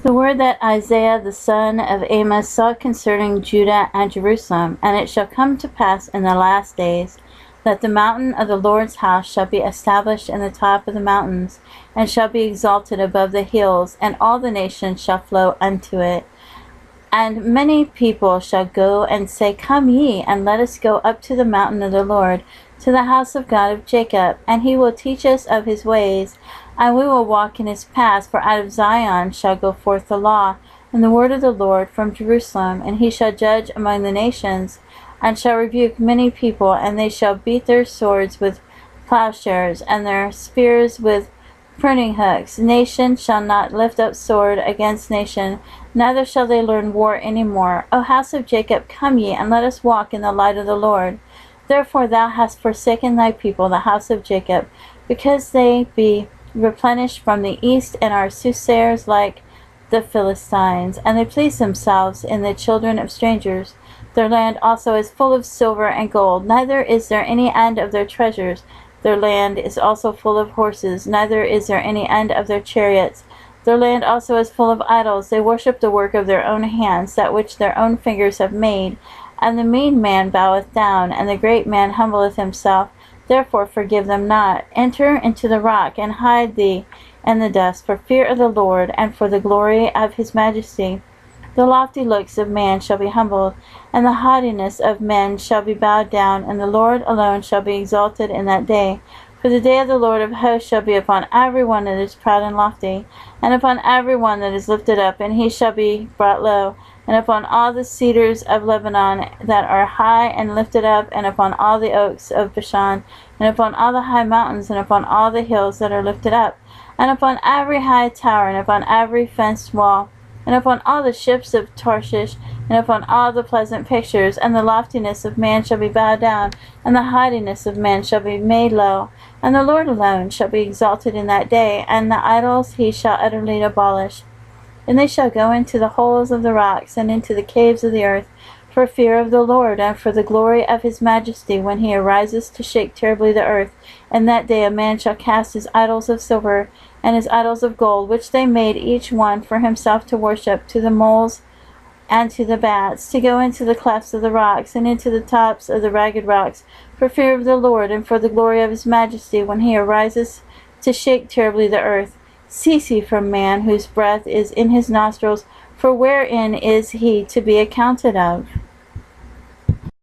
The word that Isaiah the son of Amos saw concerning Judah and Jerusalem. And it shall come to pass in the last days, that the mountain of the Lord's house shall be established in the top of the mountains, and shall be exalted above the hills, and all the nations shall flow unto it. And many people shall go and say, Come ye, and let us go up to the mountain of the Lord, to the house of God of Jacob, and he will teach us of his ways, and we will walk in his paths. For out of Zion shall go forth the law, and the word of the Lord from Jerusalem. And he shall judge among the nations, and shall rebuke many people, and they shall beat their swords with plowshares, and their spears with pruning hooks. Nation shall not lift up sword against nation, neither shall they learn war any more. O house of Jacob, come ye, and let us walk in the light of the Lord. Therefore thou hast forsaken thy people, the house of Jacob, because they be replenished from the east, and are soothsayers like the Philistines, and they please themselves in the children of strangers. Their land also is full of silver and gold, neither is there any end of their treasures. Their land is also full of horses, neither is there any end of their chariots. Their land also is full of idols. They worship the work of their own hands, that which their own fingers have made. And the mean man boweth down, and the great man humbleth himself. Therefore forgive them not. Enter into the rock, and hide thee in the dust, for fear of the Lord, and for the glory of his majesty. The lofty looks of man shall be humbled, and the haughtiness of men shall be bowed down, and the Lord alone shall be exalted in that day. For the day of the Lord of hosts shall be upon every one that is proud and lofty, and upon every one that is lifted up, and he shall be brought low, and upon all the cedars of Lebanon that are high and lifted up, and upon all the oaks of Bashan, and upon all the high mountains, and upon all the hills that are lifted up, and upon every high tower, and upon every fenced wall, and upon all the ships of Tarshish, and upon all the pleasant pictures. And the loftiness of man shall be bowed down, and the haughtiness of men shall be made low. And the Lord alone shall be exalted in that day, and the idols he shall utterly abolish. And they shall go into the holes of the rocks, and into the caves of the earth, for fear of the Lord, and for the glory of his majesty, when he arises to shake terribly the earth. And that day a man shall cast his idols of silver, and his idols of gold, which they made each one for himself to worship, to the moles and to the bats, to go into the clefts of the rocks, and into the tops of the ragged rocks, for fear of the Lord, and for the glory of his majesty, when he arises to shake terribly the earth. Cease ye from man, whose breath is in his nostrils, for wherein is he to be accounted of?